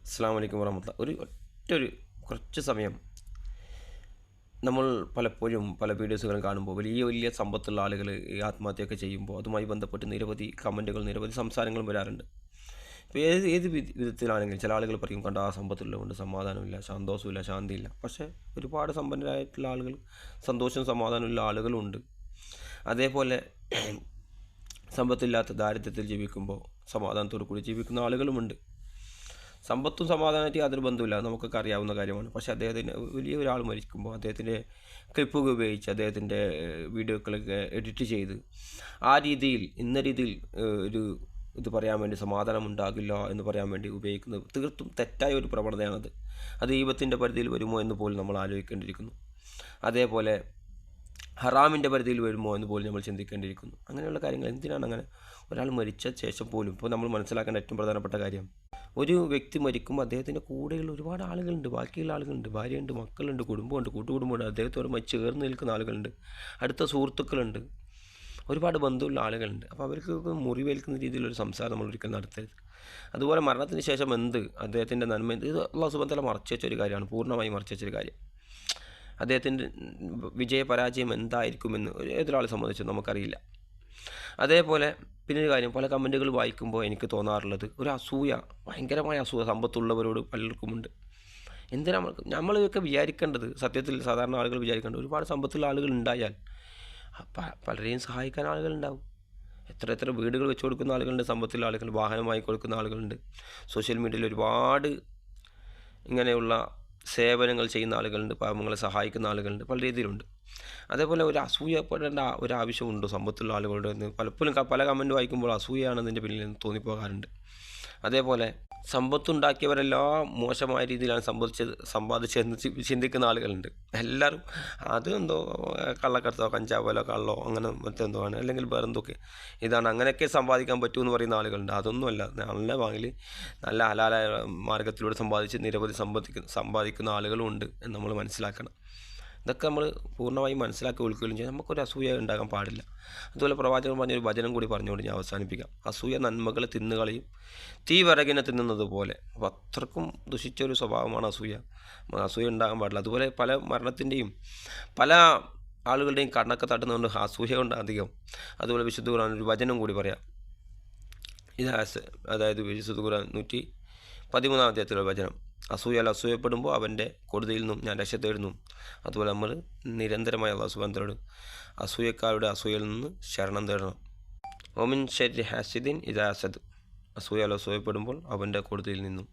അസ്സലാമു അലൈക്കും വറഹ്മത്തുള്ളാഹി. ഒറ്റൊരു കുറച്ച് സമയം നമ്മൾ പലപ്പോഴും പല വീഡിയോസുകളും കാണുമ്പോൾ വലിയ വലിയ സമ്പത്തുള്ള ആളുകൾ ഈ ആത്മഹത്യയൊക്കെ ചെയ്യുമ്പോൾ അതുമായി ബന്ധപ്പെട്ട് നിരവധി കമൻറ്റുകൾ നിരവധി സംസാരങ്ങളും വരാറുണ്ട്. ഇപ്പോൾ ഏത് വിധത്തിലാണെങ്കിലും ചില ആളുകൾ പറയും കണ്ട ആ സമ്പത്തുള്ളതുകൊണ്ട് സമാധാനമില്ല, സന്തോഷമില്ല, ശാന്തിയില്ല. പക്ഷേ ഒരുപാട് സമ്പന്നരായിട്ടുള്ള ആളുകൾ, സന്തോഷവും സമാധാനമുള്ള ആളുകളുണ്ട്. അതേപോലെ സമ്പത്തില്ലാത്ത ദാരിദ്ര്യത്തിൽ ജീവിക്കുമ്പോൾ സമാധാനത്തോടു കൂടി ജീവിക്കുന്ന ആളുകളുമുണ്ട്. സമ്പത്തും സമാധാനമായിട്ട് യാതൊരു ബന്ധമില്ല, നമുക്കൊക്കെ അറിയാവുന്ന കാര്യമാണ്. പക്ഷേ അദ്ദേഹത്തിന് വലിയ ഒരാൾ മരിക്കുമ്പോൾ അദ്ദേഹത്തിൻ്റെ ക്ലിപ്പുകൾ ഉപയോഗിച്ച് അദ്ദേഹത്തിൻ്റെ വീഡിയോകളൊക്കെ എഡിറ്റ് ചെയ്ത് ആ രീതിയിൽ ഇന്ന രീതിയിൽ ഒരു ഇത് പറയാൻ വേണ്ടി സമാധാനം ഉണ്ടാകില്ല എന്ന് പറയാൻ വേണ്ടി ഉപയോഗിക്കുന്നത് തീർത്തും തെറ്റായ ഒരു പ്രവണതയാണത്. അത് ഈബത്തിൻ്റെ പരിധിയിൽ വരുമോ എന്ന് പോലും നമ്മൾ ആലോചിക്കേണ്ടിയിരിക്കുന്നു. അതേപോലെ ഹറാമിൻ്റെ പരിധിയിൽ വരുമോ എന്ന് പോലും നമ്മൾ ചിന്തിക്കേണ്ടിയിരിക്കുന്നു. അങ്ങനെയുള്ള കാര്യങ്ങൾ എന്തിനാണ് അങ്ങനെ ഒരാൾ മരിച്ച ശേഷം പോലും ഇപ്പോൾ നമ്മൾ മനസ്സിലാക്കേണ്ട ഏറ്റവും പ്രധാനപ്പെട്ട കാര്യം, ഒരു വ്യക്തി മരിക്കുമ്പോൾ അദ്ദേഹത്തിൻ്റെ കൂടെയുള്ള ഒരുപാട് ആളുകളുണ്ട്, ബാക്കിയുള്ള ആളുകളുണ്ട്, ഭാര്യയുണ്ട്, മക്കളുണ്ട്, കുടുംബമുണ്ട്, കൂട്ടുകുടുംബമുണ്ട്, അദ്ദേഹത്തോട് ചേർന്ന് നിൽക്കുന്ന ആളുകളുണ്ട്, അടുത്ത സുഹൃത്തുക്കളുണ്ട്, ഒരുപാട് ബന്ധമുള്ള ആളുകളുണ്ട്. അപ്പോൾ അവർക്ക് മുറിവേൽക്കുന്ന രീതിയിലൊരു സംസാരം നമ്മൾ ഒരിക്കലും നടത്തരുത്. അതുപോലെ മരണത്തിന് ശേഷം അദ്ദേഹത്തിൻ്റെ നന്മ ഇത് അല്ലാഹു സുബ്ഹാനഹു വ തആല മറച്ചു വെച്ചൊരു കാര്യമാണ്, പൂർണ്ണമായി മറച്ചു വെച്ചൊരു കാര്യം. അദ്ദേഹത്തിൻ്റെ വിജയപരാജയം എന്തായിരിക്കുമെന്ന് ഏതൊരാളെ സംബന്ധിച്ചും നമുക്കറിയില്ല. അതേപോലെ പിന്നൊരു കാര്യം, പല കമൻറ്റുകൾ വായിക്കുമ്പോൾ എനിക്ക് തോന്നാറുള്ളത് ഒരു അസൂയ, ഭയങ്കരമായ അസൂയ സമ്പത്തുള്ളവരോട് പലർക്കുമുണ്ട്. എന്തിനാ നമ്മളൊക്കെ വിചാരിക്കേണ്ടത്, സത്യത്തിൽ സാധാരണ ആളുകൾ വിചാരിക്കേണ്ടത്, ഒരുപാട് സമ്പത്തുള്ള ആളുകൾ ഉണ്ടായാൽ പലരെയും സഹായിക്കാൻ ആളുകളുണ്ടാവും. എത്ര വീടുകൾ വെച്ച് കൊടുക്കുന്ന ആളുകളുണ്ട്, സമ്പത്തുള്ള ആളുകൾ, വാഹനമായി കൊടുക്കുന്ന ആളുകളുണ്ട്, സോഷ്യൽ മീഡിയയിൽ ഒരുപാട് ഇങ്ങനെയുള്ള സേവനങ്ങൾ ചെയ്യുന്ന ആളുകളുണ്ട്, പാവങ്ങളെ സഹായിക്കുന്ന ആളുകളുണ്ട്, പല രീതിയിലുണ്ട്. അതേപോലെ ഒരു അസൂയപ്പെടേണ്ട ഒരാവശ്യമുണ്ടോ സമ്പത്തുള്ള ആളുകളുടെ എന്ന് പലപ്പോഴും പല കമൻറ്റ് വായിക്കുമ്പോൾ അസൂയയാണ് അതിൻ്റെ പിന്നിൽ തോന്നിപ്പോകാറുണ്ട്. അതേപോലെ സമ്പത്തുണ്ടാക്കിയവരെല്ലാം മോശമായ രീതിയിലാണ് സമ്പാദിച്ചതെന്ന് ചിന്തിക്കുന്ന ആളുകളുണ്ട്. എല്ലാവരും അതെന്തോ കള്ളക്കടത്തോ കഞ്ചാവോ കള്ളോ അങ്ങനെ മറ്റെന്തോ ആണ്, അല്ലെങ്കിൽ വേറെന്തൊക്കെ ഇതാണ്, അങ്ങനെയൊക്കെ സമ്പാദിക്കാൻ പറ്റുമെന്ന് പറയുന്ന ആളുകളുണ്ട്. അതൊന്നുമല്ല, നല്ല വാങ്ങിൽ നല്ല ഹലാലായ മാർഗത്തിലൂടെ നിരവധി സമ്പാദിക്കുന്ന ആളുകളും ഉണ്ട് എന്ന് നമ്മൾ മനസ്സിലാക്കണം. ഇതൊക്കെ നമ്മൾ പൂർണ്ണമായും മനസ്സിലാക്കി ഉൾക്കൊള്ളുകയും ചെയ്യും. നമുക്കൊരു അസൂയ ഉണ്ടാകാൻ പാടില്ല. അതുപോലെ പ്രവാചകൻ പറഞ്ഞൊരു വചനം കൂടി പറഞ്ഞുകൊണ്ട് ഞാൻ അവസാനിപ്പിക്കാം. അസൂയ നന്മകളെ തിന്നുകളയും, തീ വിറകിനെ തിന്നുന്നത് പോലെ. അപ്പോൾ അത്രക്കും ദുഷിച്ചൊരു സ്വഭാവമാണ് അസൂയ. അസൂയ ഉണ്ടാകാൻ പാടില്ല. അതുപോലെ പല മരണത്തിൻ്റെയും പല ആളുകളുടെയും കണ്ണൊക്കെ തട്ടുന്നതുകൊണ്ട് അസൂയ കൊണ്ട് അധികം. അതുപോലെ വിശുദ്ധ ഖുർആൻ ഒരു വചനം കൂടി പറയാം. അതായത് വിശുദ്ധ ഖുർആൻ 113 അധ്യായത്തിലുള്ള വചനം, അസൂയപ്പെടുമ്പോൾ അവൻ്റെ കൊടുതിയിൽ നിന്നും ഞാൻ രക്ഷ തേടുന്നു. അതുപോലെ നമ്മൾ നിരന്തരമായ അല്ലാഹു സുബ്ഹാനഹു വ തആലയോട് അസൂയക്കാരുടെ അസൂയയിൽ നിന്ന് ശരണം തേടണം. ഒമിൻ ശർരി ഹാസിദിൻ ഇദാ ഹസദ്, അസൂയപ്പെടുമ്പോൾ അവൻ്റെ കൊടുതിയിൽ നിന്നും.